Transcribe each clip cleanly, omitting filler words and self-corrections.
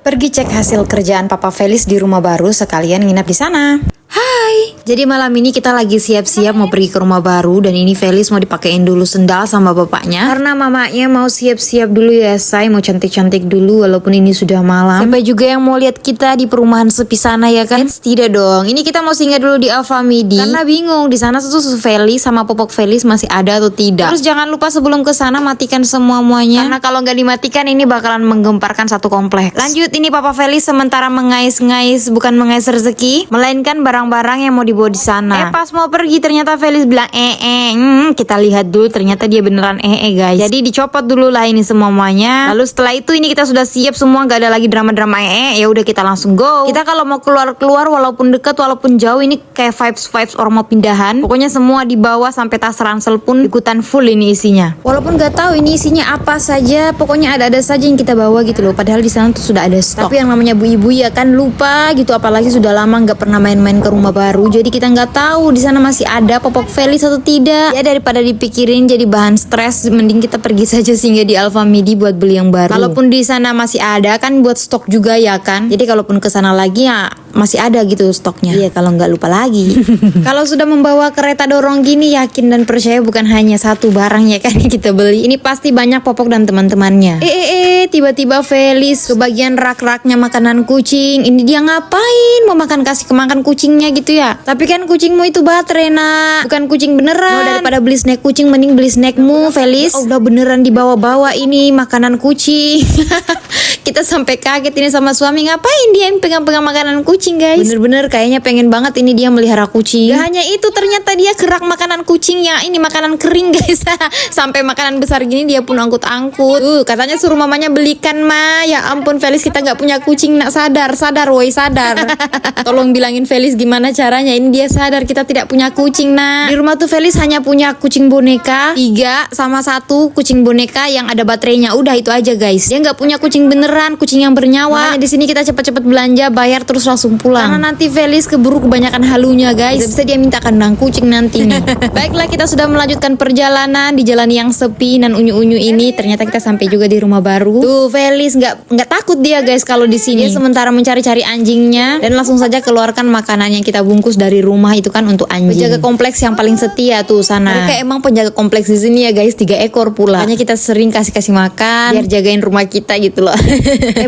Pergi cek hasil kerjaan Papa Felis di rumah baru, sekalian nginap di sana. Hai, jadi malam ini kita lagi siap-siap mau pergi ke rumah baru. Dan ini Felis mau dipakein dulu sendal sama bapaknya, karena mamanya mau siap-siap dulu ya say, mau cantik-cantik dulu walaupun ini sudah malam. Siapa juga yang mau lihat kita di perumahan sepi sana ya kan? Tidak dong, ini kita mau singgah dulu di Alfamidi, karena bingung di sana susu Felis sama popok Felis masih ada atau tidak. Terus jangan lupa sebelum ke sana matikan semuanya, karena kalau nggak dimatikan ini bakalan menggemparkan satu kompleks. Lanjut, ini Papa Felis sementara mengais-ngais, bukan mengais rezeki, melainkan barang-barang yang mau dibawa di sana. Pas mau pergi ternyata Felis bilang kita lihat dulu, ternyata dia beneran guys. Jadi dicopot dulu lah ini semuanya. Lalu setelah itu ini kita sudah siap semua, gak ada lagi drama-drama ya udah kita langsung go. Kita kalau mau keluar walaupun dekat walaupun jauh, ini kayak vibes orang mau pindahan. Pokoknya semua dibawa sampai tas ransel pun ikutan full ini isinya. Walaupun gak tahu ini isinya apa saja, pokoknya ada saja yang kita bawa gitu loh. Padahal di sana tuh sudah ada stok. Tapi yang namanya bu ibu ya kan lupa gitu, apalagi sudah lama nggak pernah main-main ke rumah baru, jadi kita nggak tahu di sana masih ada popok Felis atau tidak. Ya daripada dipikirin jadi bahan stres, mending kita pergi saja singgah di Alfamidi buat beli yang baru. Kalaupun di sana masih ada kan buat stok juga ya kan. Jadi kalaupun ke sana lagi ya masih ada gitu stoknya. Iya kalau nggak lupa lagi. Kalau sudah membawa kereta dorong gini, yakin dan percaya bukan hanya satu barang ya kan yang kita beli. Ini pasti banyak popok dan teman-temannya. Tiba-tiba Felis ke bagian rak-raknya makanan kucing. Ini dia ngapain? Mau kasih kemakan kucingnya gitu ya. Tapi kan kucingmu itu baterai nak, bukan kucing beneran. Daripada beli snack kucing mending beli snackmu Felis. Udah beneran dibawa-bawa ini makanan kucing. Kita sampai kaget ini sama suami, ngapain dia yang pegang-pegang makanan kucing guys. Bener-bener kayaknya pengen banget ini dia melihara kucing. Gak hanya itu, ternyata dia kerak makanan kucingnya, ini makanan kering guys. Sampai makanan besar gini dia pun angkut-angkut. Katanya suruh mamanya belikan ya ampun Felis, kita gak punya kucing nak, sadar woi sadar. Tolong bilangin Felis gimana caranya, ini dia sadar kita tidak punya kucing nak. Di rumah tuh Felis hanya punya kucing boneka 3 sama 1 kucing boneka yang ada baterainya, udah itu aja guys. Dia nggak punya kucing beneran, kucing yang bernyawa. Makanya di sini kita cepet-cepet belanja, bayar terus langsung pulang, karena nanti Felis keburu kebanyakan halunya guys. Bisa dia minta kandang kucing nantinya. Baiklah, kita sudah melanjutkan perjalanan di jalan yang sepi dan unyu-unyu ini. Ternyata kita sampai juga di rumah baru. Tuh Felis nggak takut dia guys kalau di sini. Dia sementara mencari-cari anjingnya dan langsung saja keluarkan makanan yang kita bungkus dari rumah itu kan untuk anjing. Penjaga kompleks yang paling setia tuh sana. Mereka emang penjaga kompleks di sini ya guys, 3 ekor pula. Makanya kita sering kasih makan biar jagain rumah kita gitu loh.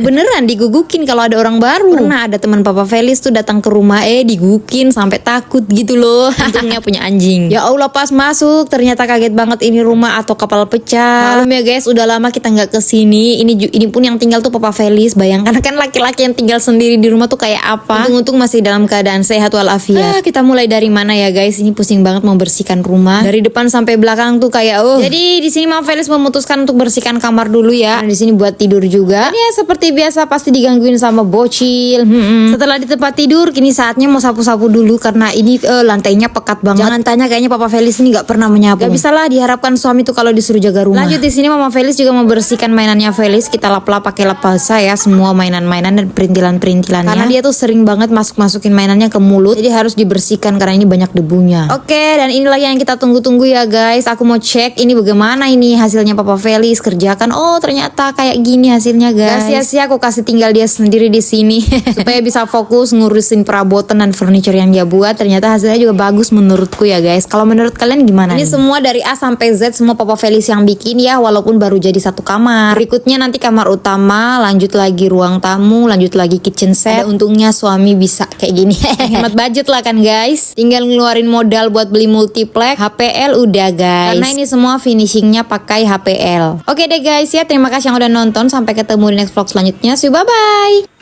Beneran digugukin kalau ada orang baru. Pernah ada teman Papa Felis tuh datang ke rumah digugukin sampai takut gitu loh. Untungnya punya anjing. Ya Allah, pas masuk ternyata kaget banget, ini rumah atau kapal pecah. Maklum ya guys, udah lama kita nggak kesini. Ini pun yang tinggal tuh Papa Felis. Bayangkan kan laki-laki yang tinggal sendiri di rumah tuh kayak apa. Untung masih dalam keadaan sehat walafiat. Kita mulai dari mana ya guys? Ini pusing banget membersihkan rumah dari depan sampai belakang tuh kayak Jadi di sini Mama Felis memutuskan untuk bersihkan kamar dulu ya. Di sini buat tidur juga. Ini ya seperti biasa pasti digangguin sama bocil. Setelah di tempat tidur, kini saatnya mau sapu-sapu dulu karena ini lantainya pekat banget. Jangan tanya, kayaknya Papa Felis ini nggak pernah menyapu. Gak bisa lah diharapkan suami tuh kalau disuruh jaga rumah. Lanjut di sini Mama Felis juga membersihkan mainannya Felis. Kita lap-lap pakai lap basah ya semua mainan-mainan dan perintilan-perintilannya. Karena dia tuh sering banget masukin mainannya ke mulut. Jadi harus dibersihkan karena ini banyak debunya. Oke, dan inilah yang kita tunggu-tunggu ya guys. Aku mau cek ini bagaimana ini hasilnya Papa Felis kerjakan. Ternyata kayak gini hasilnya guys. Gak sia-sia aku kasih tinggal dia sendiri di sini supaya bisa fokus ngurusin perabotan dan furniture yang dia buat. Ternyata hasilnya juga bagus menurutku ya guys. Kalau menurut kalian gimana? Ini semua dari A sampai Z semua Papa Felis yang bikin ya, walaupun baru jadi 1 kamar. Berikutnya nanti kamar utama, lanjut lagi ruang tamu, lanjut lagi kitchen set. Untungnya suami bisa kayak gini. Hemat budget lah kan guys. Tinggal ngeluarin modal buat beli multiplex, HPL udah guys. Karena ini semua finishingnya pakai HPL. Oke deh guys ya, terima kasih yang udah nonton. Sampai ketemu di next vlog selanjutnya. See you, bye bye.